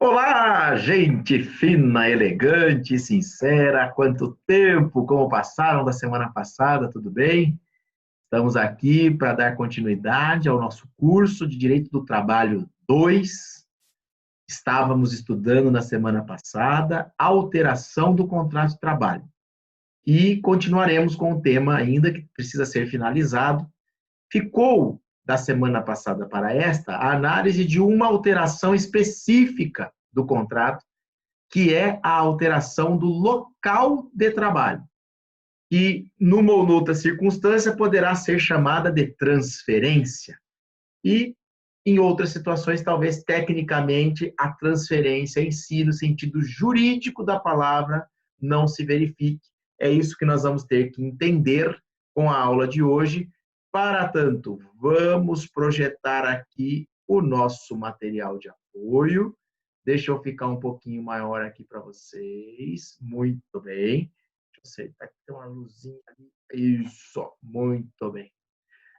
Olá, gente fina, elegante, sincera. Quanto tempo, como passaram da semana passada, tudo bem? Estamos aqui para dar continuidade ao nosso curso de Direito do Trabalho 2. Estávamos estudando na semana passada a alteração do contrato de trabalho. E continuaremos com o tema ainda que precisa ser finalizado. Ficou da semana passada para esta a análise de uma alteração específica do contrato, que é a alteração do local de trabalho, que, numa ou noutra circunstância, poderá ser chamada de transferência. E, em outras situações, talvez, tecnicamente, a transferência em si, no sentido jurídico da palavra, não se verifique. É isso que nós vamos ter que entender com a aula de hoje. Para tanto, vamos projetar aqui o nosso material de apoio. Deixa eu ficar um pouquinho maior aqui para vocês. Muito bem. Deixa eu acertar aqui, tem uma luzinha ali. Isso, muito bem.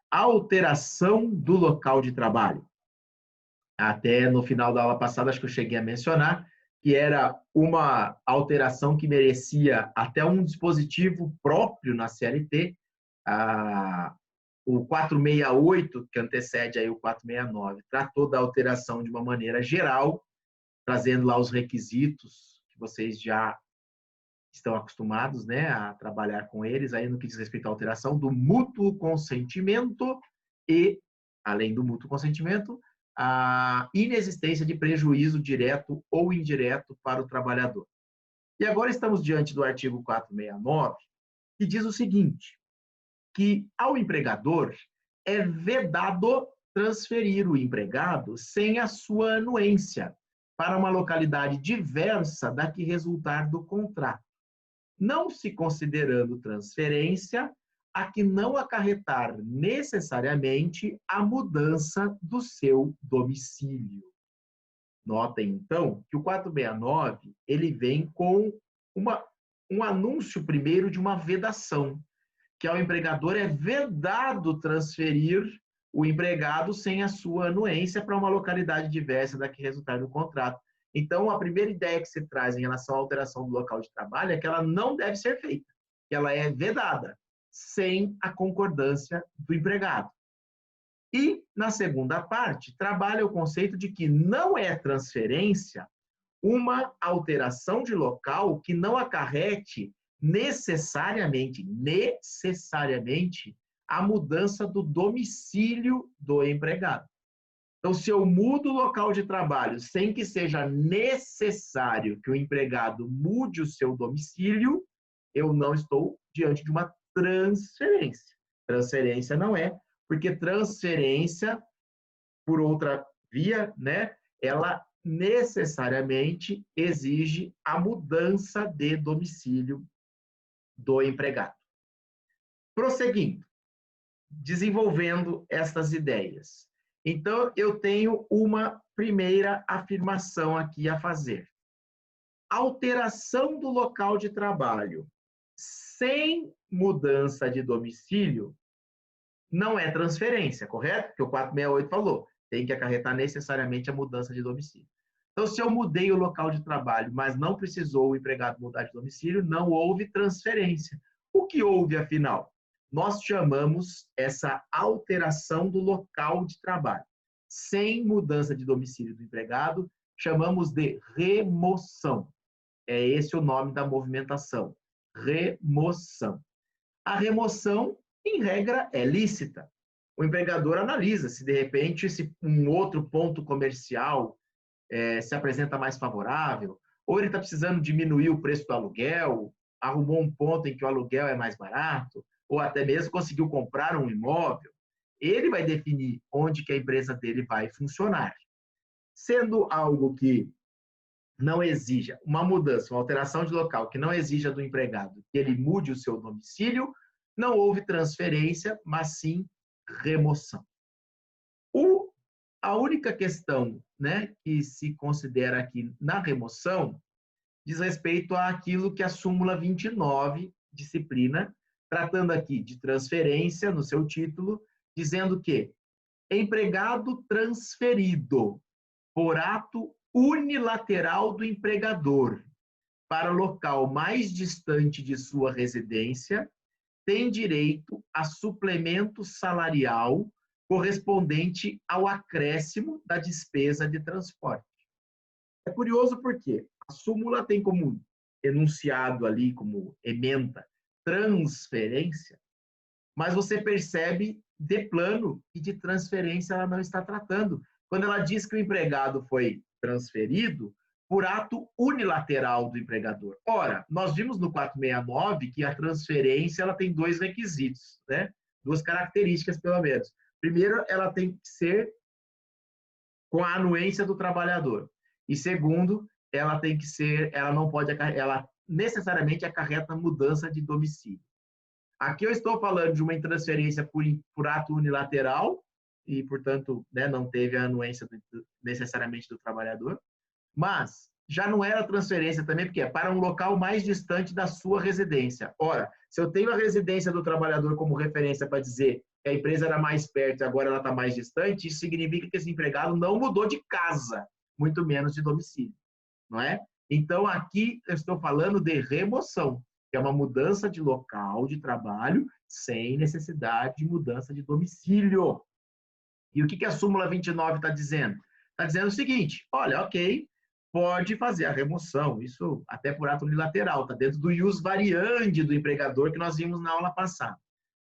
Alteração do local de trabalho. Até no final da aula passada, acho que eu cheguei a mencionar que era uma alteração que merecia até um dispositivo próprio na CLT, o 468, que antecede aí o 469, tratou da alteração de uma maneira geral, trazendo lá os requisitos que vocês já estão acostumados, né, a trabalhar com eles, aí no que diz respeito à alteração do mútuo consentimento e, além do mútuo consentimento, a inexistência de prejuízo direto ou indireto para o trabalhador. E agora estamos diante do artigo 469, que diz o seguinte, que ao empregador é vedado transferir o empregado sem a sua anuência para uma localidade diversa da que resultar do contrato, não se considerando transferência a que não acarretar necessariamente a mudança do seu domicílio. Notem, então, que o 469 ele vem com um anúncio primeiro de uma vedação, que ao empregador é vedado transferir o empregado sem a sua anuência para uma localidade diversa da que resultar do contrato. Então, a primeira ideia que se traz em relação à alteração do local de trabalho é que ela não deve ser feita, que ela é vedada, sem a concordância do empregado. E, na segunda parte, trabalha o conceito de que não é transferência uma alteração de local que não acarrete necessariamente a mudança do domicílio do empregado. Então, se eu mudo o local de trabalho sem que seja necessário que o empregado mude o seu domicílio, eu não estou diante de uma transferência. Transferência não é, porque transferência, por outra via, né, ela necessariamente exige a mudança de domicílio do empregado. Prosseguindo, desenvolvendo estas ideias. Então, eu tenho uma primeira afirmação aqui a fazer. Alteração do local de trabalho sem mudança de domicílio não é transferência, correto? Porque o 468 falou, tem que acarretar necessariamente a mudança de domicílio. Então, se eu mudei o local de trabalho, mas não precisou o empregado mudar de domicílio, não houve transferência. O que houve, afinal? Nós chamamos essa alteração do local de trabalho, sem mudança de domicílio do empregado, chamamos de remoção. É esse o nome da movimentação, remoção. A remoção, em regra, é lícita. O empregador analisa se, de repente, se um outro ponto comercial se apresenta mais favorável, ou ele está precisando diminuir o preço do aluguel, arrumou um ponto em que o aluguel é mais barato, ou até mesmo conseguiu comprar um imóvel. Ele vai definir onde que a empresa dele vai funcionar. Sendo algo que não exija uma mudança, uma alteração de local, que não exija do empregado que ele mude o seu domicílio, não houve transferência, mas sim remoção. A única questão, né, que se considera aqui na remoção diz respeito àquilo que a súmula 29 disciplina, tratando aqui de transferência no seu título, dizendo que empregado transferido por ato unilateral do empregador para local mais distante de sua residência tem direito a suplemento salarial correspondente ao acréscimo da despesa de transporte. É curioso porque a súmula tem como enunciado ali, como ementa, transferência, mas você percebe de plano e de transferência ela não está tratando. Quando ela diz que o empregado foi transferido por ato unilateral do empregador. Ora, nós vimos no 469 que a transferência ela tem dois requisitos, né? Duas características, pelo menos. Primeiro, ela tem que ser com a anuência do trabalhador. E segundo, ela tem que ser, ela não pode, ela necessariamente acarreta mudança de domicílio. Aqui eu estou falando de uma transferência por ato unilateral e, portanto, né, não teve a anuência necessariamente do trabalhador, mas já não era transferência também, porque é para um local mais distante da sua residência. Ora, se eu tenho a residência do trabalhador como referência para dizer que a empresa era mais perto e agora ela está mais distante, isso significa que esse empregado não mudou de casa, muito menos de domicílio, não é? Então, aqui eu estou falando de remoção, que é uma mudança de local de trabalho sem necessidade de mudança de domicílio. E o que a súmula 29 está dizendo? Está dizendo o seguinte, olha, ok, pode fazer a remoção, isso até por ato unilateral, está dentro do ius variandi do empregador que nós vimos na aula passada.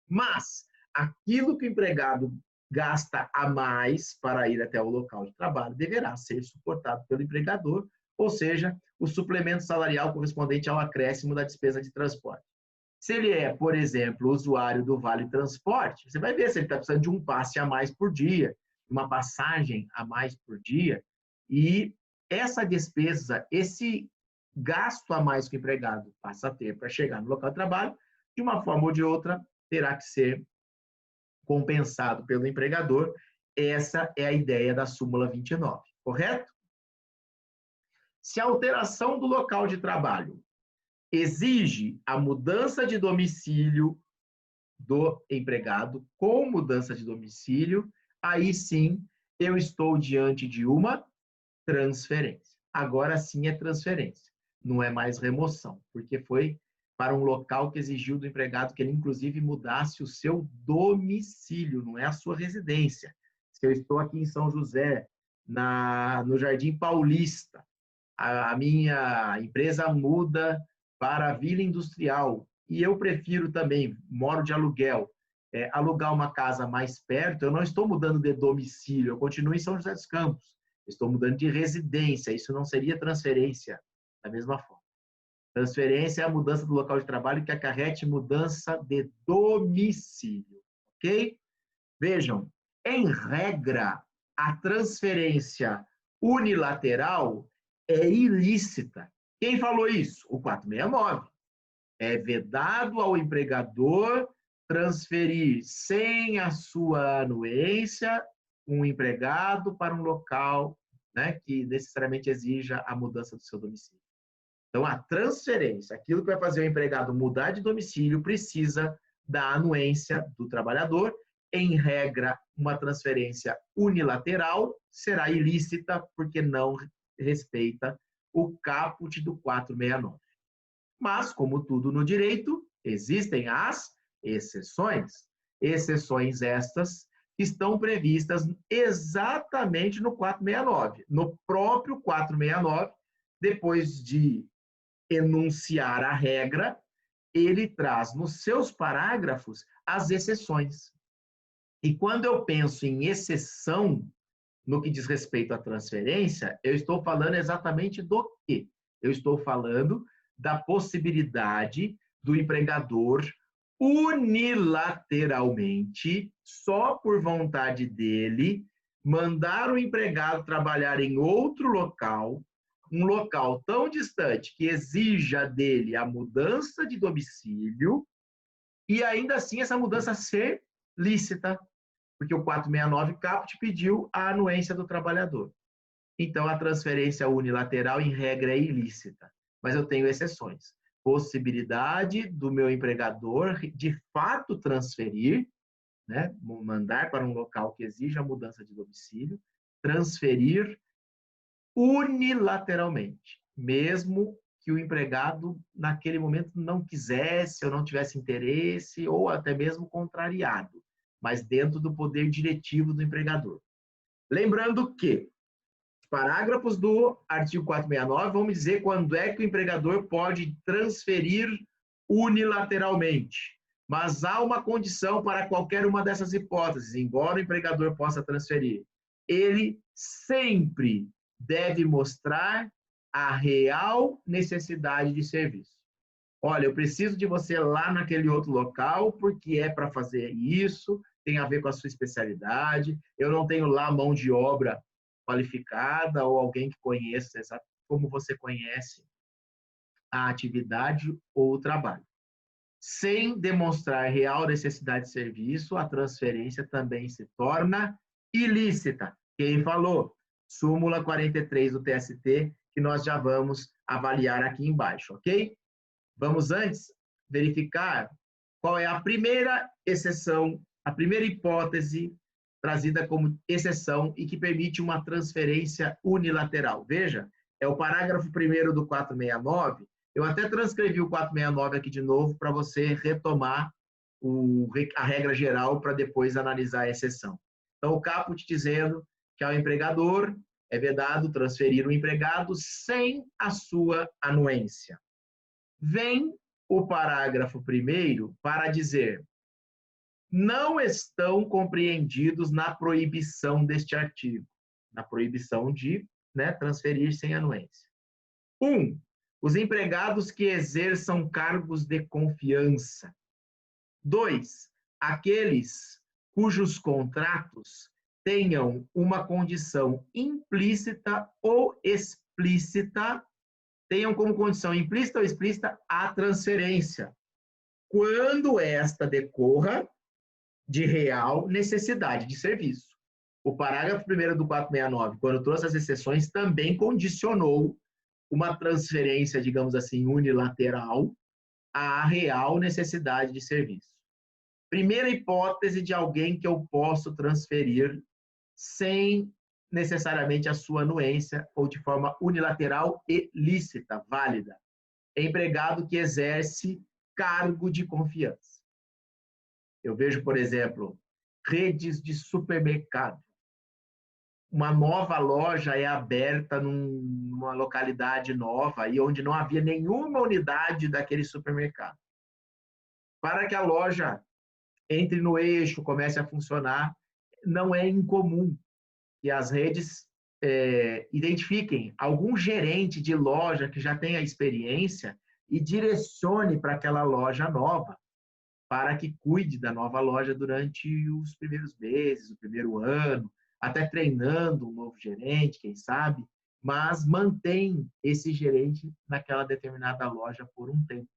Mas aquilo que o empregado gasta a mais para ir até o local de trabalho deverá ser suportado pelo empregador, ou seja, o suplemento salarial correspondente ao acréscimo da despesa de transporte. Se ele é, por exemplo, usuário do Vale Transporte, você vai ver se ele está precisando de um passe a mais por dia, uma passagem a mais por dia, e essa despesa, esse gasto a mais que o empregado passa a ter para chegar no local de trabalho, de uma forma ou de outra, terá que ser compensado pelo empregador. Essa é a ideia da súmula 29, correto? Se a alteração do local de trabalho exige a mudança de domicílio do empregado com mudança de domicílio, aí sim eu estou diante de uma transferência. Agora sim é transferência, não é mais remoção, porque foi para um local que exigiu do empregado que ele, inclusive, mudasse o seu domicílio, não é a sua residência. Se eu estou aqui em São José, no Jardim Paulista, a minha empresa muda para a Vila Industrial e eu prefiro também, moro de aluguel, alugar uma casa mais perto, eu não estou mudando de domicílio, eu continuo em São José dos Campos, estou mudando de residência, isso não seria transferência da mesma forma. Transferência é a mudança do local de trabalho que acarrete mudança de domicílio, ok? Vejam, em regra, a transferência unilateral é ilícita. Quem falou isso? O 469. É vedado ao empregador transferir sem a sua anuência um empregado para um local, né, que necessariamente exija a mudança do seu domicílio. Então, a transferência, aquilo que vai fazer o empregado mudar de domicílio, precisa da anuência do trabalhador. Em regra, uma transferência unilateral será ilícita porque não respeita o caput do 469. Mas, como tudo no direito, existem as exceções. Exceções estas que estão previstas exatamente no 469. No próprio 469, depois de enunciar a regra, ele traz nos seus parágrafos as exceções. E quando eu penso em exceção, no que diz respeito à transferência, eu estou falando exatamente do quê? Eu estou falando da possibilidade do empregador unilateralmente, só por vontade dele, mandar o empregado trabalhar em outro local, um local tão distante que exija dele a mudança de domicílio e ainda assim essa mudança ser lícita, porque o 469 caput pediu a anuência do trabalhador. Então, a transferência unilateral, em regra, é ilícita, mas eu tenho exceções. Possibilidade do meu empregador, de fato, transferir, né, mandar para um local que exija a mudança de domicílio, transferir unilateralmente, mesmo que o empregado, naquele momento, não quisesse ou não tivesse interesse, ou até mesmo contrariado, mas dentro do poder diretivo do empregador. Lembrando que os parágrafos do artigo 469 vão me dizer quando é que o empregador pode transferir unilateralmente. Mas há uma condição para qualquer uma dessas hipóteses, embora o empregador possa transferir. Ele sempre deve mostrar a real necessidade de serviço. Olha, eu preciso de você lá naquele outro local, porque é para fazer isso, tem a ver com a sua especialidade, eu não tenho lá mão de obra qualificada ou alguém que conheça, como você conhece a atividade ou o trabalho. Sem demonstrar real necessidade de serviço, a transferência também se torna ilícita. Quem falou? Súmula 43 do TST, que nós já vamos avaliar aqui embaixo, ok? Vamos antes verificar qual é a primeira exceção, a primeira hipótese trazida como exceção e que permite uma transferência unilateral. Veja, é o parágrafo 1º do 469. Eu até transcrevi o 469 aqui de novo para você retomar a regra geral para depois analisar a exceção. Então, o caput dizendo que ao empregador é vedado transferir o empregado sem a sua anuência. Vem o parágrafo 1º para dizer: não estão compreendidos na proibição deste artigo, na proibição de transferir sem anuência. 1. Os empregados que exerçam cargos de confiança. 2. Aqueles cujos contratos tenham uma condição implícita ou explícita, tenham como condição implícita ou explícita a transferência, quando esta decorra de real necessidade de serviço. O parágrafo 1º do 469, quando trouxe as exceções, também condicionou uma transferência, digamos assim, unilateral à real necessidade de serviço. Primeira hipótese de alguém que eu posso transferir sem necessariamente a sua anuência ou de forma unilateral e lícita, válida. Empregado que exerce cargo de confiança. Eu vejo, por exemplo, redes de supermercado. Uma nova loja é aberta numa localidade nova e onde não havia nenhuma unidade daquele supermercado. Para que a loja entre no eixo, comece a funcionar, não é incomum que as redes identifiquem algum gerente de loja que já tenha experiência e direcione para aquela loja nova, para que cuide da nova loja durante os primeiros meses, o primeiro ano, até treinando um novo gerente, quem sabe, mas mantém esse gerente naquela determinada loja por um tempo.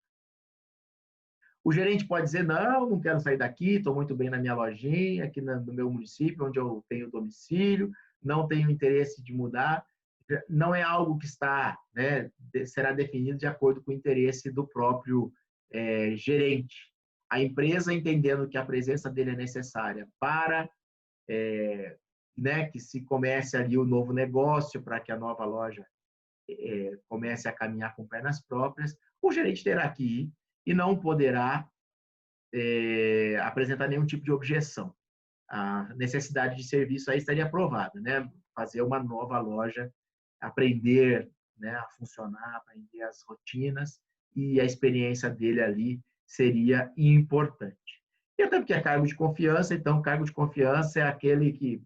O gerente pode dizer, não quero sair daqui, estou muito bem na minha lojinha, aqui no meu município, onde eu tenho domicílio, não tenho interesse de mudar. Não é algo que será definido de acordo com o interesse do próprio gerente. A empresa, entendendo que a presença dele é necessária para que se comece ali o novo negócio, para que a nova loja comece a caminhar com pernas próprias, o gerente terá que ir e não poderá apresentar nenhum tipo de objeção. A necessidade de serviço aí estaria aprovada, fazer uma nova loja, aprender a funcionar, aprender as rotinas, e a experiência dele ali seria importante. E até porque é cargo de confiança, então cargo de confiança é aquele que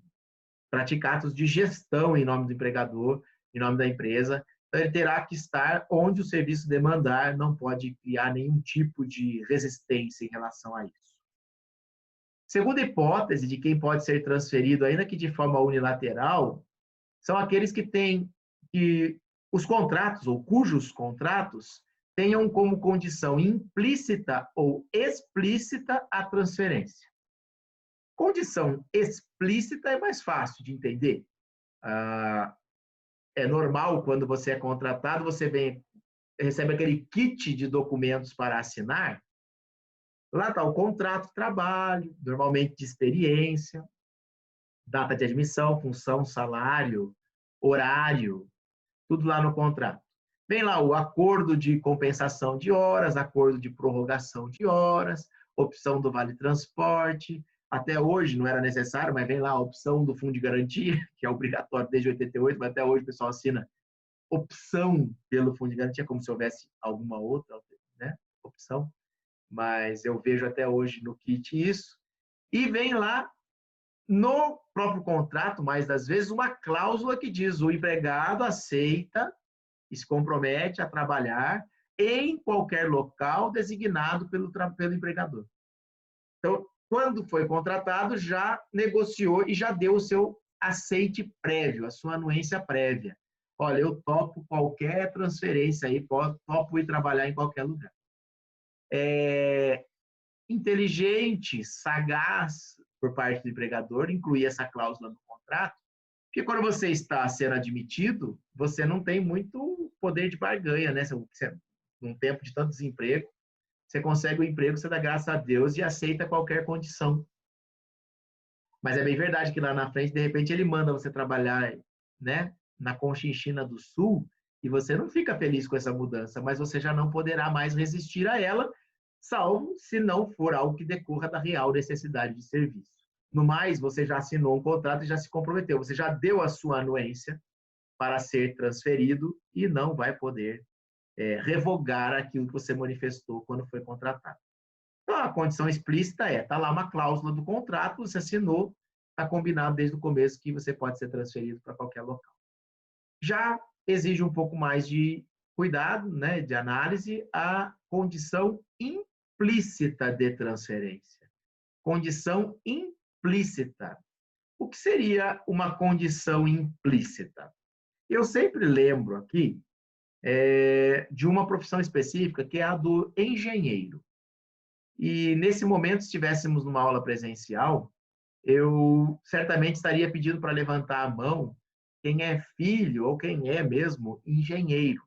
pratica atos de gestão em nome do empregador, em nome da empresa. Então, ele terá que estar onde o serviço demandar, não pode criar nenhum tipo de resistência em relação a isso. Segunda hipótese de quem pode ser transferido, ainda que de forma unilateral, são aqueles que têm os contratos, ou cujos contratos, tenham como condição implícita ou explícita a transferência. Condição explícita é mais fácil de entender. É normal, quando você é contratado, você recebe aquele kit de documentos para assinar. Lá está o contrato de trabalho, normalmente de experiência, data de admissão, função, salário, horário, tudo lá no contrato. Vem lá o acordo de compensação de horas, acordo de prorrogação de horas, opção do vale transporte. Até hoje não era necessário, mas vem lá a opção do fundo de garantia, que é obrigatório desde 88, mas até hoje o pessoal assina opção pelo fundo de garantia, como se houvesse alguma outra, né, opção. Mas eu vejo até hoje no kit isso. E vem lá no próprio contrato, mais das vezes, uma cláusula que diz: o empregado aceita e se compromete a trabalhar em qualquer local designado pelo empregador. Então, quando foi contratado, já negociou e já deu o seu aceite prévio, a sua anuência prévia. Olha, eu topo qualquer transferência aí, topo ir trabalhar em qualquer lugar. Inteligente, sagaz por parte do empregador incluir essa cláusula no contrato, porque quando você está sendo admitido, você não tem muito poder de barganha, né? Num tempo de tanto desemprego, você consegue o emprego, você dá graças a Deus e aceita qualquer condição. Mas é bem verdade que lá na frente, de repente, ele manda você trabalhar, né, na Conchinchina do Sul, e você não fica feliz com essa mudança, mas você já não poderá mais resistir a ela, salvo se não for algo que decorra da real necessidade de serviço. No mais, você já assinou um contrato e já se comprometeu, você já deu a sua anuência para ser transferido e não vai poder revogar aquilo que você manifestou quando foi contratado. Então, a condição explícita está lá uma cláusula do contrato, você assinou, está combinado desde o começo que você pode ser transferido para qualquer local. Já exige um pouco mais de cuidado, né, de análise, a condição implícita de transferência. Condição implícita. O que seria uma condição implícita? Eu sempre lembro aqui de uma profissão específica, que é a do engenheiro. E, nesse momento, se estivéssemos numa aula presencial, eu certamente estaria pedindo para levantar a mão quem é filho ou quem é mesmo engenheiro.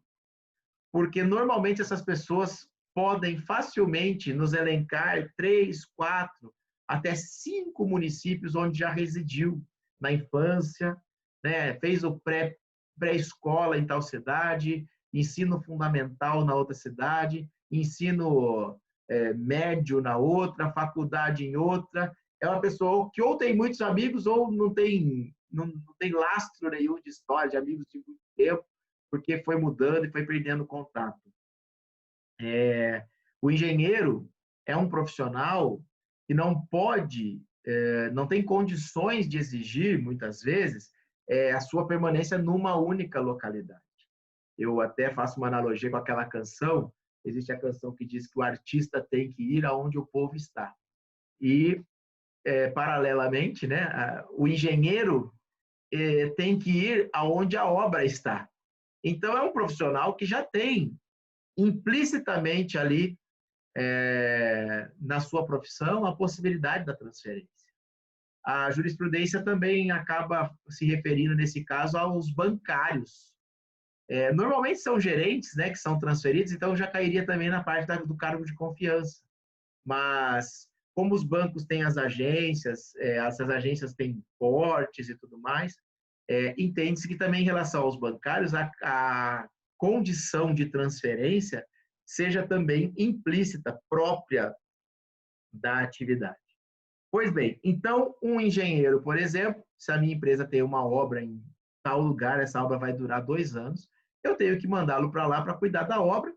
Porque, normalmente, essas pessoas podem facilmente nos elencar 3, 4, até 5 municípios onde já residiu na infância, né? Fez o pré-escola em tal cidade, ensino fundamental na outra cidade, ensino médio na outra, faculdade em outra. É uma pessoa que ou tem muitos amigos ou não tem lastro nenhum de história, de amigos de muito tempo, porque foi mudando e foi perdendo contato. O engenheiro é um profissional que não pode, não tem condições de exigir, muitas vezes, a sua permanência numa única localidade. Eu até faço uma analogia com aquela canção, existe a canção que diz que o artista tem que ir aonde o povo está. E, paralelamente, né, o engenheiro tem que ir aonde a obra está. Então, é um profissional que já tem implicitamente ali, na sua profissão, a possibilidade da transferência. A jurisprudência também acaba se referindo, nesse caso, aos bancários. Normalmente são gerentes, né, que são transferidos, então já cairia também na parte do cargo de confiança. Mas, como os bancos têm as agências, essas agências têm portes e tudo mais, entende-se que também em relação aos bancários, a condição de transferência seja também implícita, própria da atividade. Pois bem, então, um engenheiro, por exemplo, se a minha empresa tem uma obra em tal lugar, essa obra vai durar 2 anos, eu tenho que mandá-lo para lá para cuidar da obra.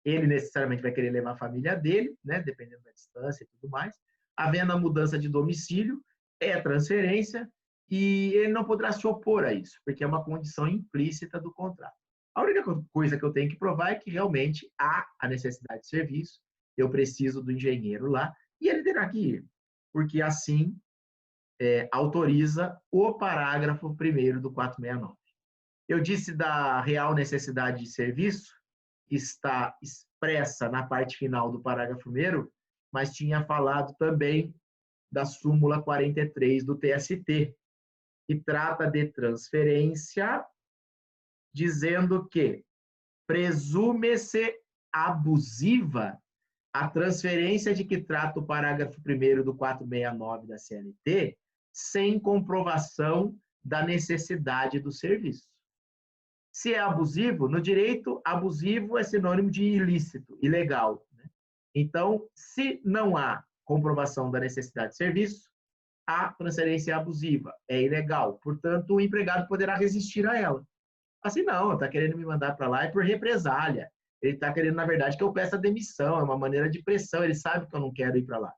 Ele necessariamente vai querer levar a família dele, né, dependendo da distância e tudo mais. Havendo a mudança de domicílio, é transferência, e ele não poderá se opor a isso, porque é uma condição implícita do contrato. A única coisa que eu tenho que provar é que realmente há a necessidade de serviço, eu preciso do engenheiro lá, e ele terá que ir, porque assim autoriza o parágrafo 1º do 469. Eu disse da real necessidade de serviço, que está expressa na parte final do parágrafo 1º, mas tinha falado também da súmula 43 do TST, que trata de transferência, dizendo que presume-se abusiva a transferência de que trata o parágrafo 1º do 469 da CLT, sem comprovação da necessidade do serviço. Se é abusivo, no direito, abusivo é sinônimo de ilícito, ilegal, né? Então, se não há comprovação da necessidade de serviço, a transferência é abusiva, é ilegal. Portanto, o empregado poderá resistir a ela. Assim, não, está querendo me mandar para lá é por represália. Ele está querendo, na verdade, que eu peça demissão, é uma maneira de pressão, ele sabe que eu não quero ir para lá.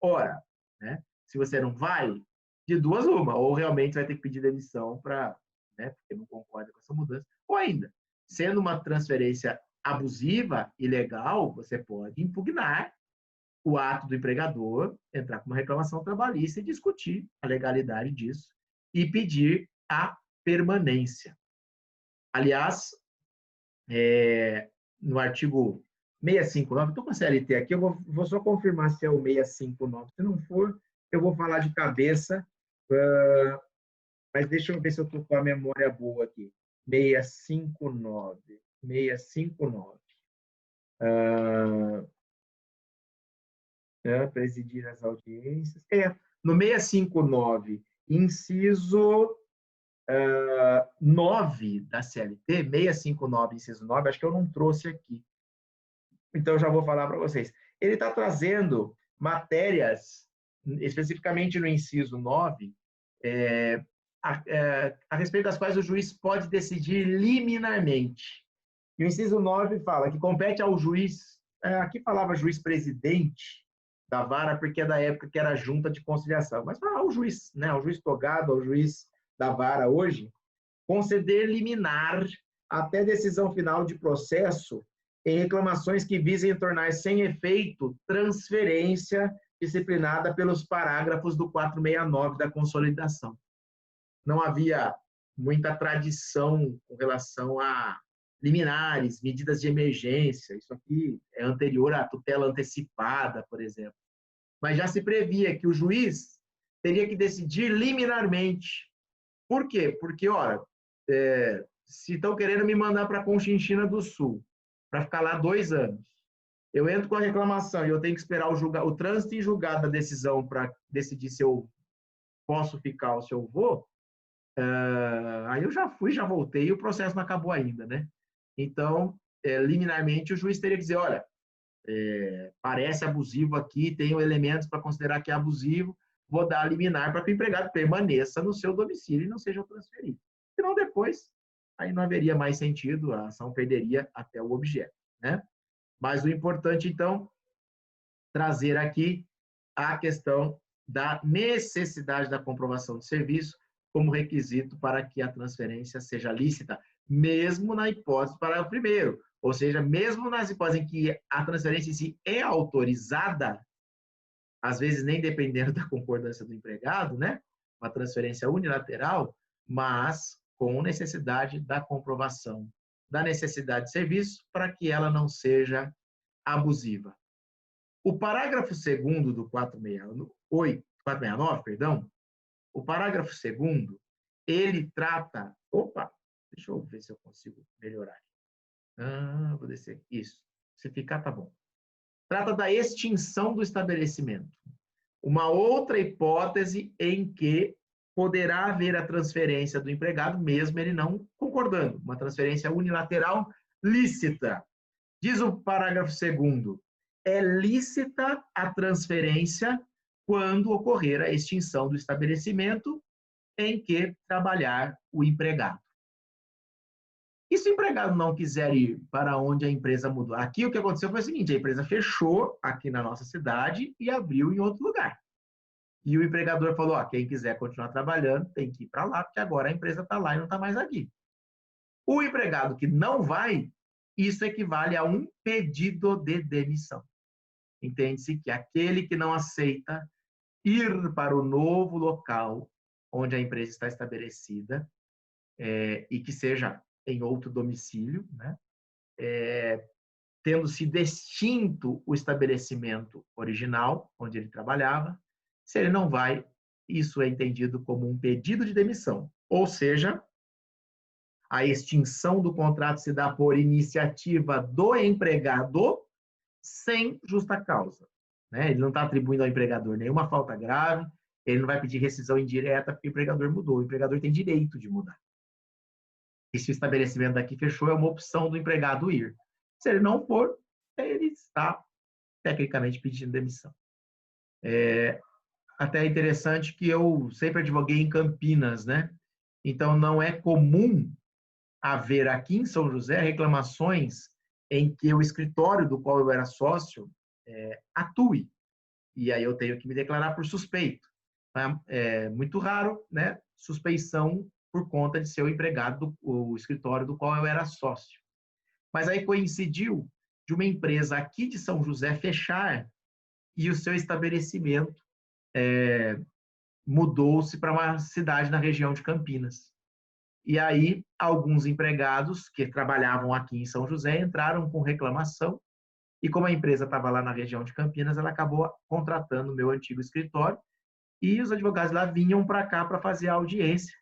Ora, né, se você não vai, de duas uma, ou realmente vai ter que pedir demissão para, né, porque não concorda com essa mudança, ou ainda, sendo uma transferência abusiva, ilegal, você pode impugnar o ato do empregador, entrar com uma reclamação trabalhista e discutir a legalidade disso e pedir a permanência. Aliás, no artigo 659, estou com a CLT aqui, eu vou só confirmar se é o 659. Se não for, eu vou falar de cabeça, mas deixa eu ver se eu estou com a memória boa aqui. 659. 659. Presidir as audiências. No 659, inciso 9 da CLT, 659, inciso 9, acho que eu não trouxe aqui. Então, eu já vou falar para vocês. Ele está trazendo matérias, especificamente no inciso 9, a respeito das quais o juiz pode decidir liminarmente. E o inciso 9 fala que compete ao juiz, aqui falava juiz presidente da vara, porque é da época que era a junta de conciliação, mas para o juiz, né, ao juiz togado, ao juiz da vara hoje, conceder liminar até decisão final de processo em reclamações que visem tornar sem efeito transferência disciplinada pelos parágrafos do 469 da consolidação. Não havia muita tradição com relação a liminares, medidas de emergência. Isso aqui é anterior à tutela antecipada, por exemplo. Mas já se previa que o juiz teria que decidir liminarmente. Por quê? Porque, ora, se estão querendo me mandar para Conchinchina do Sul, para ficar lá 2 anos, eu entro com a reclamação e eu tenho que esperar o trânsito em julgado da decisão para decidir se eu posso ficar ou se eu vou, aí eu já fui, já voltei e o processo não acabou ainda, né? Então, liminarmente, o juiz teria que dizer, olha, parece abusivo aqui, tenho elementos para considerar que é abusivo, vou dar liminar para que o empregado permaneça no seu domicílio e não seja transferido. Senão, depois, aí não haveria mais sentido, a ação perderia até o objeto, né? Mas o importante, então, trazer aqui a questão da necessidade da comprovação de serviço como requisito para que a transferência seja lícita, mesmo na hipótese para o primeiro, ou seja, mesmo nas hipóteses em que a transferência em si é autorizada, às vezes nem dependendo da concordância do empregado, né? Uma transferência unilateral, mas com necessidade da comprovação da necessidade de serviço para que ela não seja abusiva. O parágrafo 2º do 469, perdão, o parágrafo 2º, ele trata... Opa, deixa eu ver se eu consigo melhorar. Vou descer. Isso. Se ficar, tá bom. Trata da extinção do estabelecimento. Uma outra hipótese em que poderá haver a transferência do empregado, mesmo ele não concordando. Uma transferência unilateral lícita. Diz o parágrafo 2º, é lícita a transferência quando ocorrer a extinção do estabelecimento em que trabalhar o empregado. E se o empregado não quiser ir para onde a empresa mudou? Aqui o que aconteceu foi o seguinte, a empresa fechou aqui na nossa cidade e abriu em outro lugar. E o empregador falou, quem quiser continuar trabalhando tem que ir para lá, porque agora a empresa está lá e não está mais aqui. O empregado que não vai, isso equivale a um pedido de demissão. Entende-se que aquele que não aceita ir para o novo local onde a empresa está estabelecida e que seja em outro domicílio, né? Tendo sido extinto o estabelecimento original, onde ele trabalhava, se ele não vai, isso é entendido como um pedido de demissão. Ou seja, a extinção do contrato se dá por iniciativa do empregado sem justa causa, né? Ele não está atribuindo ao empregador nenhuma falta grave, ele não vai pedir rescisão indireta porque o empregador mudou. O empregador tem direito de mudar. E se o estabelecimento daqui fechou, é uma opção do empregado ir. Se ele não for, ele está tecnicamente pedindo demissão. Até é interessante que eu sempre advoguei em Campinas, né? Então, não é comum haver aqui em São José reclamações em que o escritório do qual eu era sócio atue. E aí eu tenho que me declarar por suspeito. É muito raro, né? Suspeição por conta de ser o empregado do escritório do qual eu era sócio. Mas aí coincidiu de uma empresa aqui de São José fechar e o seu estabelecimento mudou-se para uma cidade na região de Campinas. E aí, alguns empregados que trabalhavam aqui em São José entraram com reclamação, e como a empresa estava lá na região de Campinas, ela acabou contratando o meu antigo escritório, e os advogados lá vinham para cá para fazer a audiência,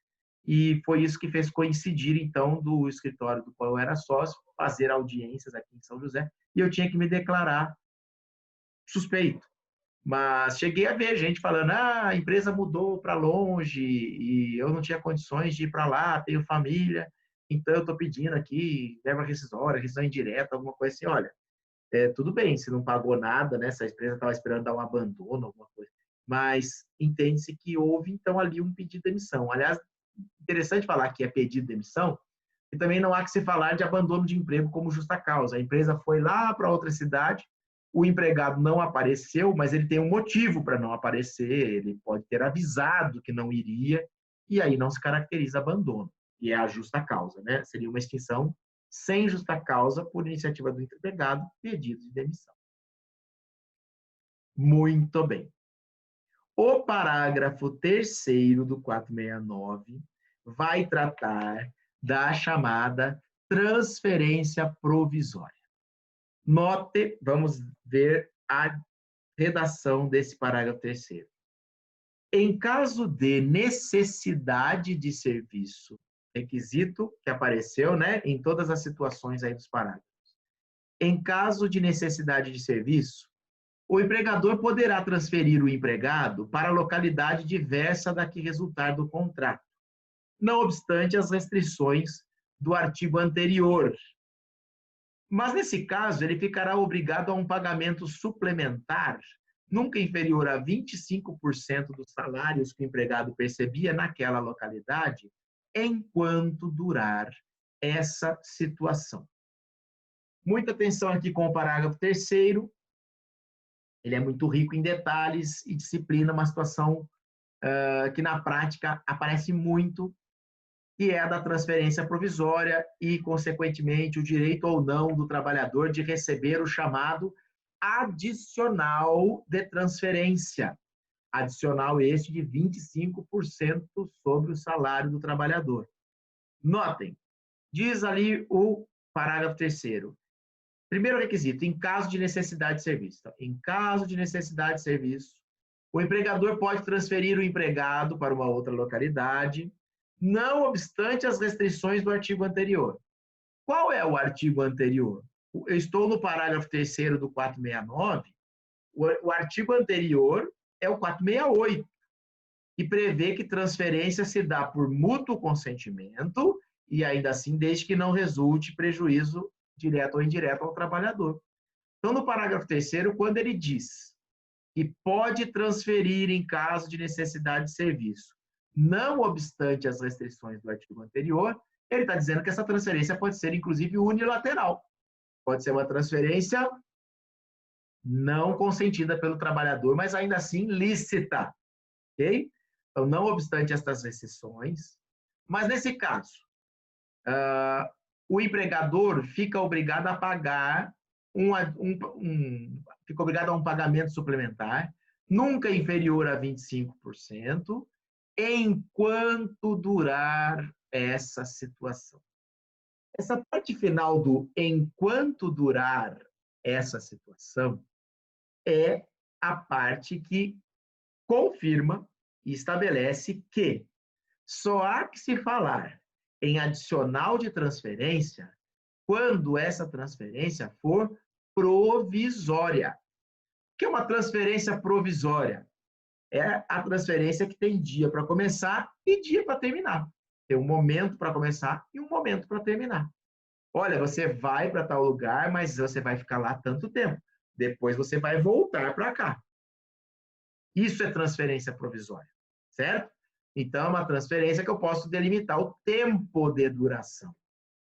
e foi isso que fez coincidir, então, do escritório do qual eu era sócio, fazer audiências aqui em São José, e eu tinha que me declarar suspeito. Mas cheguei a ver gente falando, a empresa mudou para longe e eu não tinha condições de ir para lá, tenho família, então eu estou pedindo aqui verba rescisória, rescisão indireta, alguma coisa assim. Olha, tudo bem, se não pagou nada, né? Se a empresa estava esperando dar um abandono, alguma coisa. Mas entende-se que houve, então, ali um pedido de demissão. Aliás, interessante falar que é pedido de demissão, e também não há que se falar de abandono de emprego como justa causa. A empresa foi lá para outra cidade, o empregado não apareceu, mas ele tem um motivo para não aparecer, ele pode ter avisado que não iria, e aí não se caracteriza abandono, e é a justa causa, né? Seria uma extinção sem justa causa por iniciativa do empregado, pedido de demissão. Muito bem. O parágrafo 3º do 469 vai tratar da chamada transferência provisória. Note, vamos ver a redação desse parágrafo 3º. Em caso de necessidade de serviço, requisito que apareceu, né, em todas as situações aí dos parágrafos. Em caso de necessidade de serviço, o empregador poderá transferir o empregado para a localidade diversa da que resultar do contrato, não obstante as restrições do artigo anterior. Mas, nesse caso, ele ficará obrigado a um pagamento suplementar, nunca inferior a 25% dos salários que o empregado percebia naquela localidade, enquanto durar essa situação. Muita atenção aqui com o parágrafo 3º. Ele é muito rico em detalhes e disciplina, uma situação que, na prática, aparece muito, que é a da transferência provisória e, consequentemente, o direito ou não do trabalhador de receber o chamado adicional de transferência. Adicional este de 25% sobre o salário do trabalhador. Notem, diz ali o parágrafo 3º. Primeiro requisito, em caso de necessidade de serviço. Então, em caso de necessidade de serviço, o empregador pode transferir o empregado para uma outra localidade, não obstante as restrições do artigo anterior. Qual é o artigo anterior? Eu estou no parágrafo 3º do 469, o artigo anterior é o 468, que prevê que transferência se dá por mútuo consentimento e ainda assim desde que não resulte prejuízo direto ou indireto ao trabalhador. Então, no parágrafo 3º, quando ele diz que pode transferir em caso de necessidade de serviço, não obstante as restrições do artigo anterior, ele está dizendo que essa transferência pode ser, inclusive, unilateral. Pode ser uma transferência não consentida pelo trabalhador, mas ainda assim lícita. Ok? Então, não obstante estas restrições, mas nesse caso, o empregador fica obrigado a pagar fica obrigado a um pagamento suplementar, nunca inferior a 25%, enquanto durar essa situação. Essa parte final do enquanto durar essa situação é a parte que confirma e estabelece que só há que se falar em adicional de transferência quando essa transferência for provisória. O que é uma transferência provisória? É a transferência que tem dia para começar e dia para terminar. Tem um momento para começar e um momento para terminar. Olha, você vai para tal lugar, mas você vai ficar lá tanto tempo. Depois você vai voltar para cá. Isso é transferência provisória, certo? Então, é uma transferência que eu posso delimitar o tempo de duração.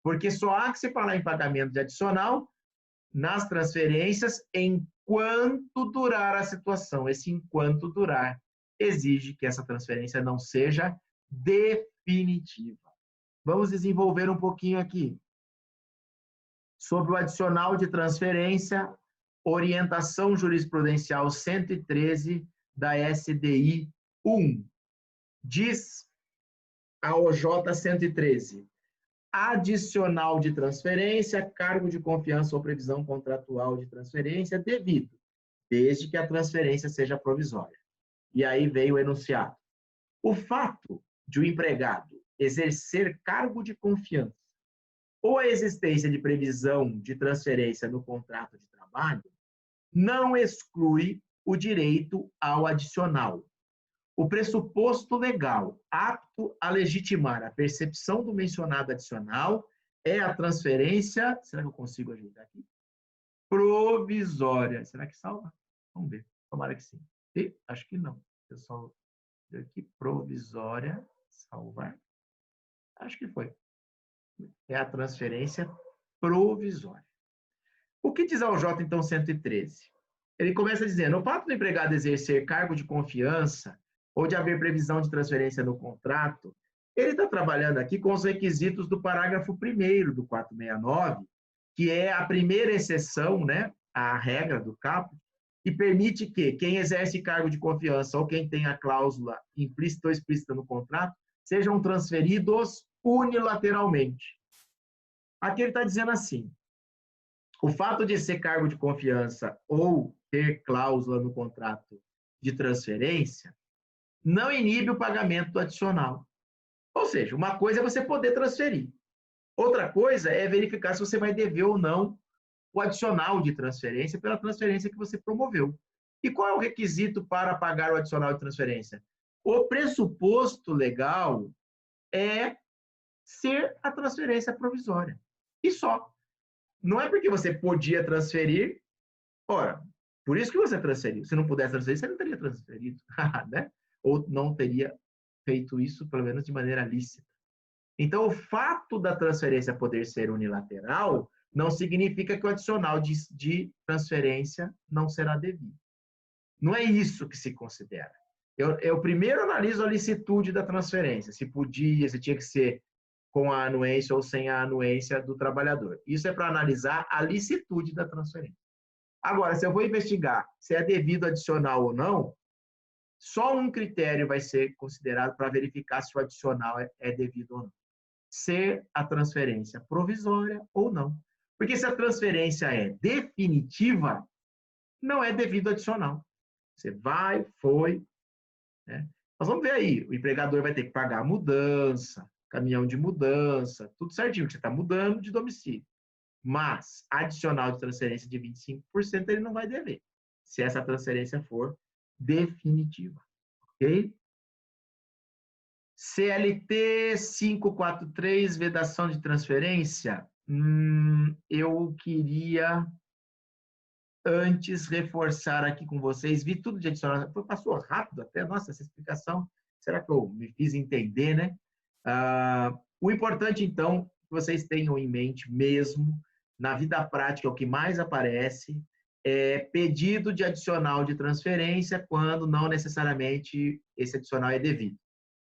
Porque só há que se falar em pagamento de adicional nas transferências enquanto durar a situação. Esse enquanto durar exige que essa transferência não seja definitiva. Vamos desenvolver um pouquinho aqui sobre o adicional de transferência, orientação jurisprudencial 113 da SDI 1. Diz a OJ 113: adicional de transferência, cargo de confiança ou previsão contratual de transferência devido, desde que a transferência seja provisória. E aí veio o enunciado. O fato de o empregado exercer cargo de confiança ou a existência de previsão de transferência no contrato de trabalho não exclui o direito ao adicional. O pressuposto legal apto a legitimar a percepção do mencionado adicional é a transferência, será que eu consigo ajudar aqui? Provisória. Será que salva? Vamos ver. Tomara que sim. E acho que não. Pessoal, aqui provisória, salvar. Acho que foi. É a transferência provisória. O que diz a OJ, então, 113? Ele começa dizendo: o fato do empregado exercer cargo de confiança ou de haver previsão de transferência no contrato, ele está trabalhando aqui com os requisitos do parágrafo 1º do 469, que é a primeira exceção, né, à regra do caput, que permite que quem exerce cargo de confiança ou quem tem a cláusula implícita ou explícita no contrato sejam transferidos unilateralmente. Aqui ele está dizendo assim: o fato de ser cargo de confiança ou ter cláusula no contrato de transferência não inibe o pagamento do adicional. Ou seja, uma coisa é você poder transferir. Outra coisa é verificar se você vai dever ou não o adicional de transferência pela transferência que você promoveu. E qual é o requisito para pagar o adicional de transferência? O pressuposto legal é ser a transferência provisória. E só. Não é porque você podia transferir, ora, por isso que você transferiu. Se não pudesse transferir, você não teria transferido, né? Ou não teria feito isso, pelo menos de maneira lícita. Então, o fato da transferência poder ser unilateral não significa que o adicional transferência não será devido. Não é isso que se considera. Eu primeiro analiso a licitude da transferência, se podia, se tinha que ser com a anuência ou sem a anuência do trabalhador. Isso é para analisar a licitude da transferência. Agora, se eu vou investigar se é devido adicional ou não, só um critério vai ser considerado para verificar se o adicional é devido ou não. Ser a transferência provisória ou não. Porque se a transferência é definitiva, não é devido adicional. Você vai, foi, né? Nós vamos ver aí, o empregador vai ter que pagar a mudança, caminhão de mudança, tudo certinho, que você está mudando de domicílio. Mas adicional de transferência de 25% ele não vai dever, se essa transferência for definitiva. Ok? CLT 543, vedação de transferência. Eu queria antes reforçar aqui com vocês, vi tudo de adicional, passou rápido até, nossa, essa explicação, será que eu me fiz entender, né? O importante, então, que vocês tenham em mente mesmo, na vida prática, o que mais aparece é pedido de adicional de transferência quando não necessariamente esse adicional é devido.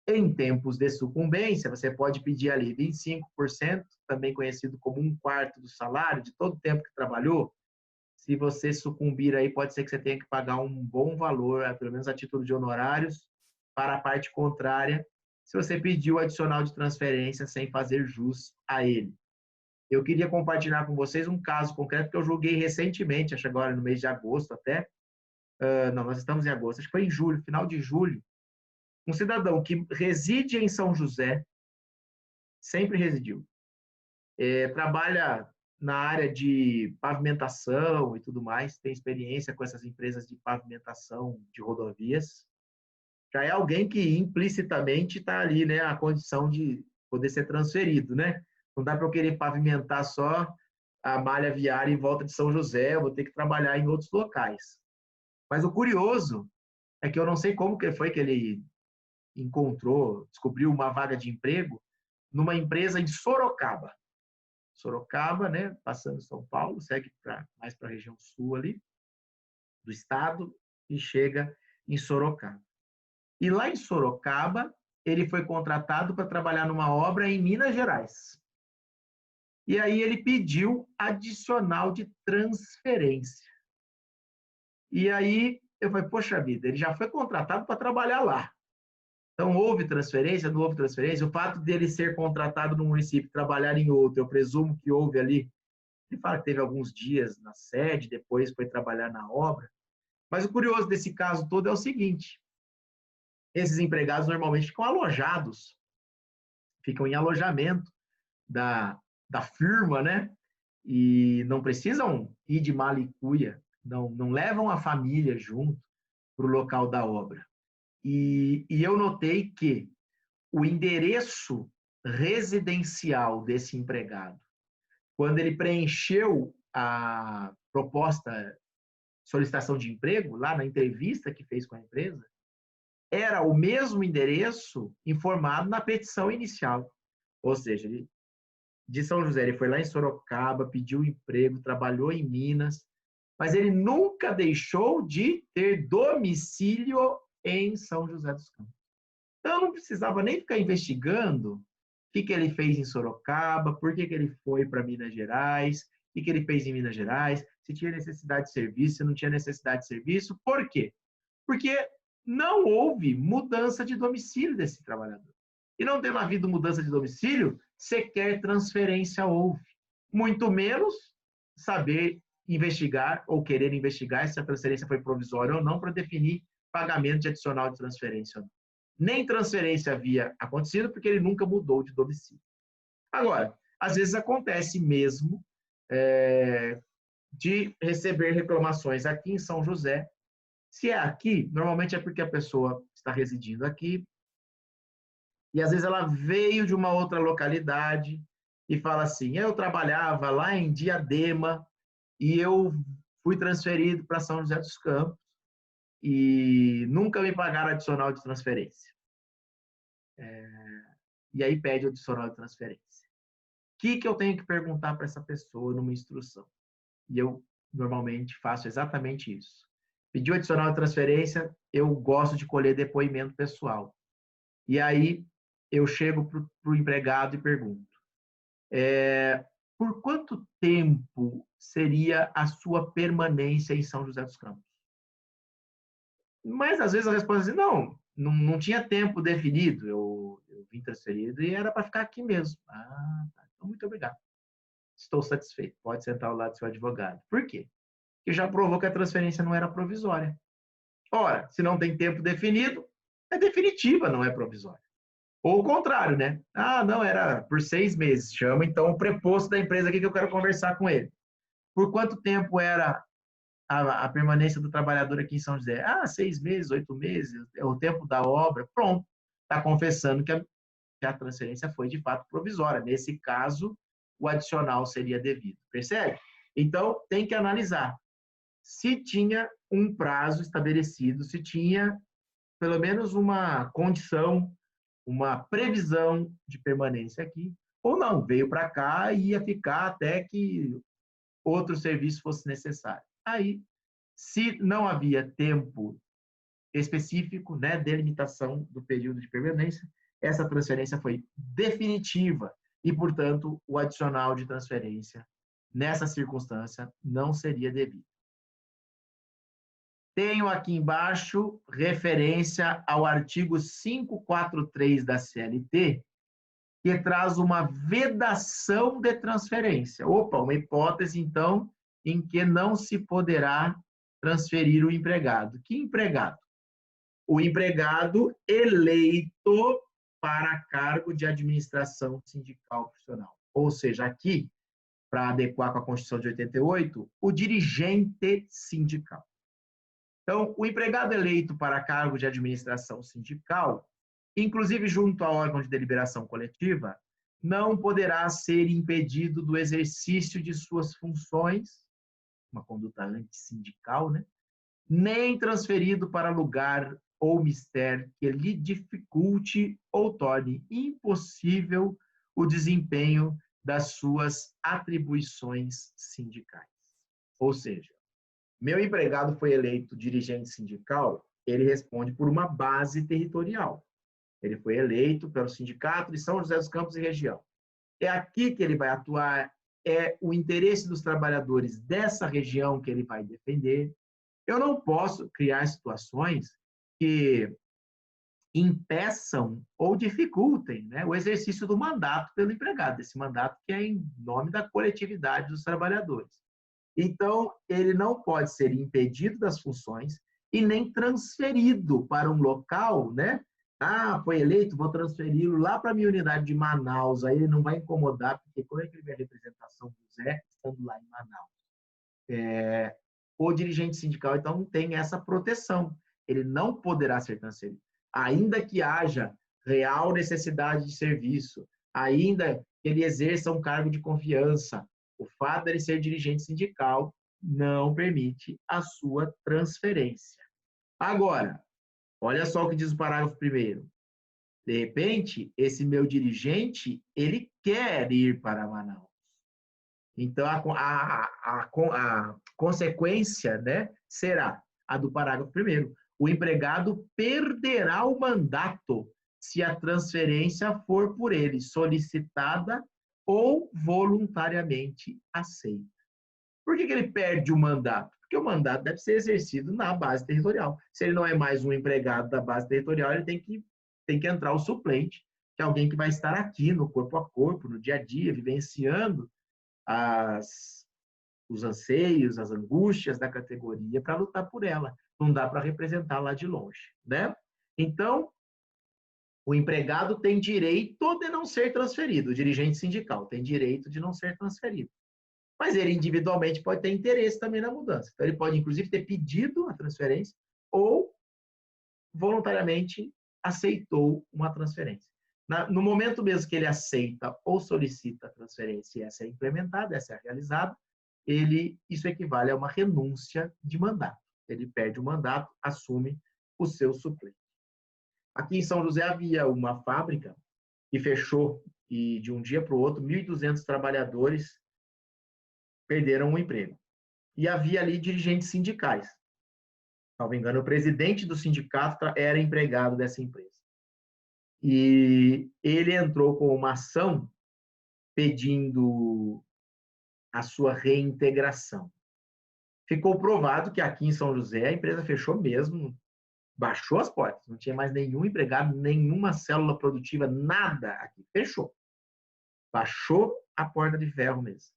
Em tempos de sucumbência, você pode pedir ali 25%, também conhecido como 1/4 do salário, de todo o tempo que trabalhou. Se você sucumbir aí, pode ser que você tenha que pagar um bom valor, pelo menos a título de honorários, para a parte contrária, se você pediu adicional de transferência sem fazer jus a ele. Eu queria compartilhar com vocês um caso concreto que eu julguei recentemente, acho agora no mês de agosto até. Não, nós estamos em agosto, acho que foi em julho, final de julho. Um cidadão que reside em São José, sempre residiu, trabalha na área de pavimentação e tudo mais, tem experiência com essas empresas de pavimentação de rodovias, já é alguém que implicitamente está ali, né, a condição de poder ser transferido, né? Não dá para eu querer pavimentar só a malha viária em volta de São José, eu vou ter que trabalhar em outros locais. Mas o curioso é que eu não sei como que foi que ele encontrou, descobriu uma vaga de emprego numa empresa em Sorocaba. Sorocaba, né, passando São Paulo, segue mais para a região sul ali do estado e chega em Sorocaba. E lá em Sorocaba, ele foi contratado para trabalhar numa obra em Minas Gerais. E aí ele pediu adicional de transferência. E aí eu falei, poxa vida, ele já foi contratado para trabalhar lá. Então, houve transferência, não houve transferência. O fato dele ser contratado no município e trabalhar em outro, eu presumo que houve ali. Ele fala que teve alguns dias na sede, depois foi trabalhar na obra. Mas o curioso desse caso todo é o seguinte: esses empregados normalmente ficam alojados, ficam em alojamento da firma, né? E não precisam ir de mala e cuia, não levam a família junto para o local da obra. E eu notei que o endereço residencial desse empregado, quando ele preencheu a proposta, solicitação de emprego, lá na entrevista que fez com a empresa, era o mesmo endereço informado na petição inicial. Ou seja, ele, de São José, ele foi lá em Sorocaba, pediu emprego, trabalhou em Minas, mas ele nunca deixou de ter domicílio em São José dos Campos. Então, eu não precisava nem ficar investigando o que ele fez em Sorocaba, por que ele foi para Minas Gerais, o que ele fez em Minas Gerais, se tinha necessidade de serviço, se não tinha necessidade de serviço. Por quê? Porque não houve mudança de domicílio desse trabalhador. E não tendo havido mudança de domicílio, sequer transferência houve. Muito menos saber investigar ou querer investigar se a transferência foi provisória ou não para definir pagamento de adicional de transferência ou não. Nem transferência havia acontecido, porque ele nunca mudou de domicílio. Agora, às vezes acontece mesmo de receber reclamações aqui em São José. Se é aqui, normalmente é porque a pessoa está residindo aqui, e às vezes ela veio de uma outra localidade e fala assim, eu trabalhava lá em Diadema e eu fui transferido para São José dos Campos e nunca me pagaram adicional de transferência. E aí pede adicional de transferência. O que eu tenho que perguntar para essa pessoa numa instrução? E eu normalmente faço exatamente isso. Pediu adicional de transferência, eu gosto de colher depoimento pessoal. E aí eu chego para o empregado e pergunto, por quanto tempo seria a sua permanência em São José dos Campos? Mas às vezes a resposta é assim, não tinha tempo definido, eu vim transferido e era para ficar aqui mesmo. Ah, tá. Então, muito obrigado. Estou satisfeito. Pode sentar ao lado do seu advogado. Por quê? Porque já provou que a transferência não era provisória. Ora, se não tem tempo definido, é definitiva, não é provisória. Ou o contrário, né? Ah, não, era por 6 meses. Chama então o preposto da empresa aqui que eu quero conversar com ele. Por quanto tempo era a permanência do trabalhador aqui em São José? Ah, 6 meses, 8 meses, é o tempo da obra. Pronto. Está confessando que a transferência foi de fato provisória. Nesse caso, o adicional seria devido. Percebe? Então, tem que analisar se tinha um prazo estabelecido, se tinha pelo menos uma condição, uma previsão de permanência aqui, ou não, veio para cá e ia ficar até que outro serviço fosse necessário. Aí, se não havia tempo específico, né, delimitação do período de permanência, essa transferência foi definitiva e, portanto, o adicional de transferência nessa circunstância não seria devido. Tenho aqui embaixo referência ao artigo 543 da CLT, que traz uma vedação de transferência. Opa, uma hipótese, então, em que não se poderá transferir o empregado. Que empregado? O empregado eleito para cargo de administração sindical profissional. Ou seja, aqui, para adequar com a Constituição de 88, o dirigente sindical. Então, o empregado eleito para cargo de administração sindical, inclusive junto ao órgão de deliberação coletiva, não poderá ser impedido do exercício de suas funções, uma conduta antissindical, né? Nem transferido para lugar ou mistério que lhe dificulte ou torne impossível o desempenho das suas atribuições sindicais. Ou seja, meu empregado foi eleito dirigente sindical, ele responde por uma base territorial. Ele foi eleito pelo Sindicato de São José dos Campos e região. É aqui que ele vai atuar, é o interesse dos trabalhadores dessa região que ele vai defender. Eu não posso criar situações que impeçam ou dificultem, né, o exercício do mandato pelo empregado, esse mandato que é em nome da coletividade dos trabalhadores. Então, ele não pode ser impedido das funções e nem transferido para um local, né? Ah, foi eleito, vou transferi-lo lá para a minha unidade de Manaus, aí ele não vai incomodar, porque como é que ele vê a representação do Zé estando lá em Manaus? O dirigente sindical, então, tem essa proteção. Ele não poderá ser transferido. Ainda que haja real necessidade de serviço, ainda que ele exerça um cargo de confiança, o fato de ele ser dirigente sindical não permite a sua transferência. Agora, olha só o que diz o parágrafo 1º. De repente, esse meu dirigente, ele quer ir para Manaus. Então, a consequência, né, será a do parágrafo 1º. O empregado perderá o mandato se a transferência for por ele solicitada ou voluntariamente aceita. Por que ele perde o mandato? Porque o mandato deve ser exercido na base territorial. Se ele não é mais um empregado da base territorial, ele tem que entrar o suplente, que é alguém que vai estar aqui no corpo a corpo, no dia a dia, vivenciando os anseios, as angústias da categoria para lutar por ela. Não dá para representar lá de longe, né? Então, o empregado tem direito de não ser transferido, o dirigente sindical tem direito de não ser transferido. Mas ele individualmente pode ter interesse também na mudança. Então, ele pode, inclusive, ter pedido a transferência ou voluntariamente aceitou uma transferência. No momento mesmo que ele aceita ou solicita a transferência e essa é implementada, essa é realizada, isso equivale a uma renúncia de mandato. Ele perde o mandato, assume o seu suplente. Aqui em São José havia uma fábrica que fechou e de um dia para o outro 1.200 trabalhadores perderam o emprego. E havia ali dirigentes sindicais. Se não me engano, o presidente do sindicato era empregado dessa empresa. E ele entrou com uma ação pedindo a sua reintegração. Ficou provado que aqui em São José a empresa fechou mesmo, baixou as portas, não tinha mais nenhum empregado, nenhuma célula produtiva, nada aqui, fechou. Baixou a porta de ferro mesmo.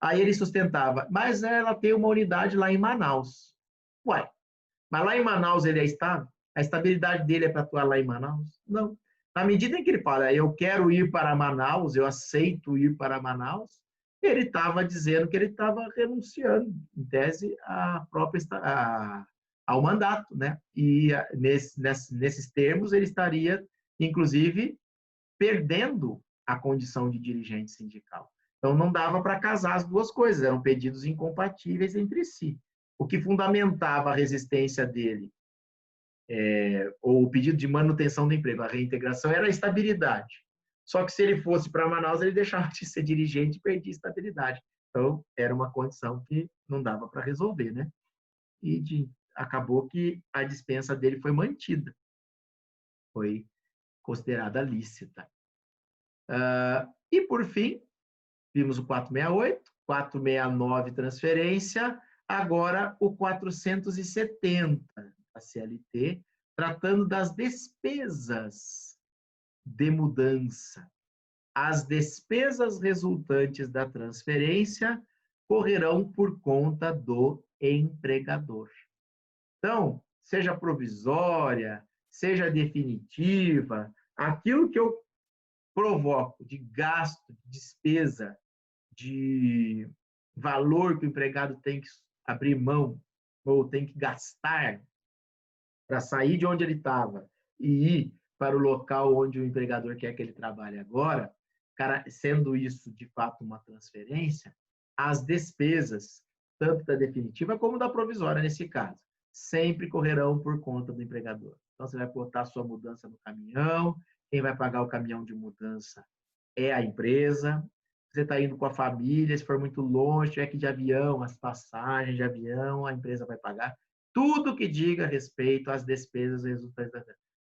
Aí ele sustentava, mas ela tem uma unidade lá em Manaus. Uai, mas lá em Manaus ele é estável? A estabilidade dele é para atuar lá em Manaus? Não. Na medida em que ele fala, eu quero ir para Manaus, eu aceito ir para Manaus, ele estava dizendo que ele estava renunciando, em tese, ao mandato, né? E nesses termos ele estaria, inclusive, perdendo a condição de dirigente sindical. Então não dava para casar as duas coisas, eram pedidos incompatíveis entre si. O que fundamentava a resistência dele, ou o pedido de manutenção do emprego, a reintegração, era a estabilidade. Só que se ele fosse para Manaus, ele deixava de ser dirigente e perdia estabilidade. Então, era uma condição que não dava para resolver, né? E acabou que a dispensa dele foi mantida. Foi considerada lícita. E, por fim, vimos o 468, 469 transferência, agora o 470 da CLT, tratando das despesas de mudança. As despesas resultantes da transferência correrão por conta do empregador. Então, seja provisória, seja definitiva, aquilo que eu provoco de gasto, de despesa, de valor que o empregado tem que abrir mão ou tem que gastar para sair de onde ele estava e ir para o local onde o empregador quer que ele trabalhe agora, cara, sendo isso de fato uma transferência, as despesas, tanto da definitiva como da provisória nesse caso, sempre correrão por conta do empregador. Então, você vai botar a sua mudança no caminhão, quem vai pagar o caminhão de mudança é a empresa. Você está indo com a família, se for muito longe, tiver que ir de avião, as passagens de avião, a empresa vai pagar. Tudo que diga respeito às despesas resultantes da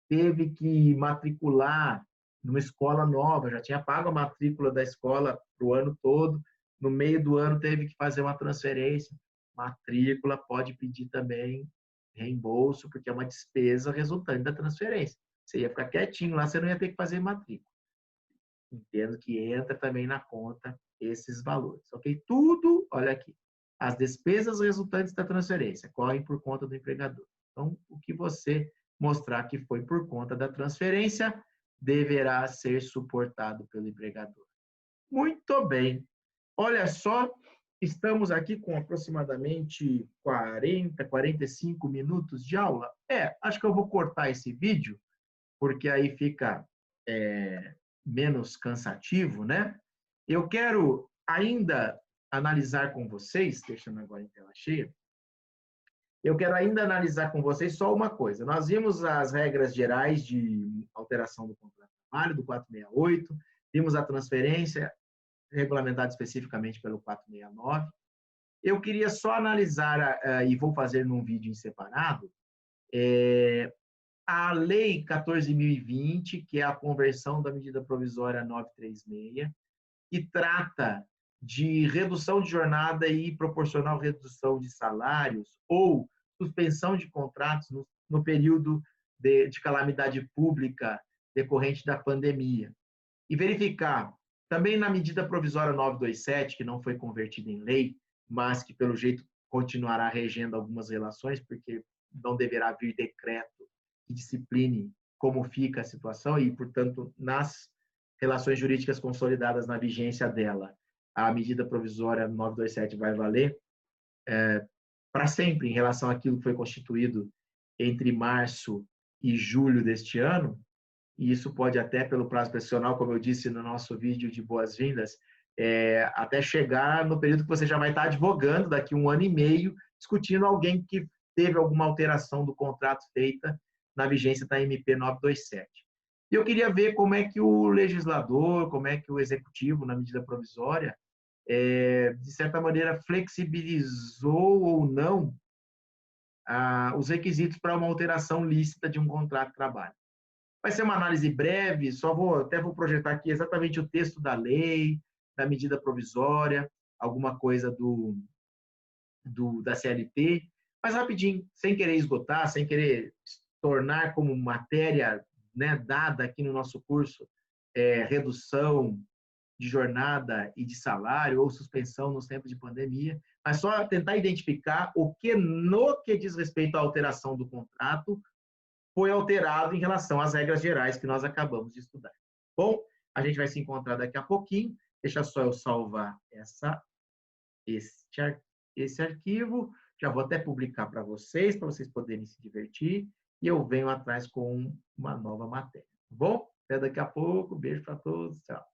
teve que matricular numa escola nova, já tinha pago a matrícula da escola para o ano todo, no meio do ano teve que fazer uma transferência, matrícula pode pedir também reembolso, porque é uma despesa resultante da transferência. Você ia ficar quietinho lá, você não ia ter que fazer matrícula. Entendo que entra também na conta esses valores, ok? Tudo, olha aqui, as despesas resultantes da transferência correm por conta do empregador. Então, o que você mostrar que foi por conta da transferência deverá ser suportado pelo empregador. Muito bem. Olha só, estamos aqui com aproximadamente 40, 45 minutos de aula. Acho que eu vou cortar esse vídeo, porque aí fica menos cansativo, né? Eu quero ainda analisar com vocês, deixando agora em tela cheia, eu quero ainda analisar com vocês só uma coisa. Nós vimos as regras gerais de alteração do contrato de trabalho, do 468, vimos a transferência, regulamentada especificamente pelo 469. Eu queria só analisar, e vou fazer num vídeo em separado, a Lei 14.020, que é a conversão da medida provisória 936, que trata de redução de jornada e proporcional redução de salários ou suspensão de contratos no período de calamidade pública decorrente da pandemia. E verificar, também na medida provisória 927, que não foi convertida em lei, mas que, pelo jeito, continuará regendo algumas relações, porque não deverá vir decreto que discipline como fica a situação e, portanto, nas relações jurídicas consolidadas na vigência dela, a medida provisória 927 vai valer para sempre em relação àquilo que foi constituído entre março e julho deste ano, e isso pode até, pelo prazo prescricional, como eu disse no nosso vídeo de boas-vindas, até chegar no período que você já vai estar advogando, daqui 1 ano e meio, discutindo alguém que teve alguma alteração do contrato feita na vigência da MP 927. E eu queria ver como é que o legislador, como é que o executivo, na medida provisória, de certa maneira, flexibilizou ou não os requisitos para uma alteração lícita de um contrato de trabalho. Vai ser uma análise breve, até vou projetar aqui exatamente o texto da lei, da medida provisória, alguma coisa da CLT, mas rapidinho, sem querer esgotar, sem querer tornar como matéria, né, dada aqui no nosso curso, redução de jornada e de salário ou suspensão nos tempos de pandemia, mas só tentar identificar o que, no que diz respeito à alteração do contrato, foi alterado em relação às regras gerais que nós acabamos de estudar. Bom, a gente vai se encontrar daqui a pouquinho. Deixa só eu salvar esse arquivo. Já vou até publicar para vocês poderem se divertir. E eu venho atrás com uma nova matéria. Tá bom? Até daqui a pouco. Beijo para todos. Tchau.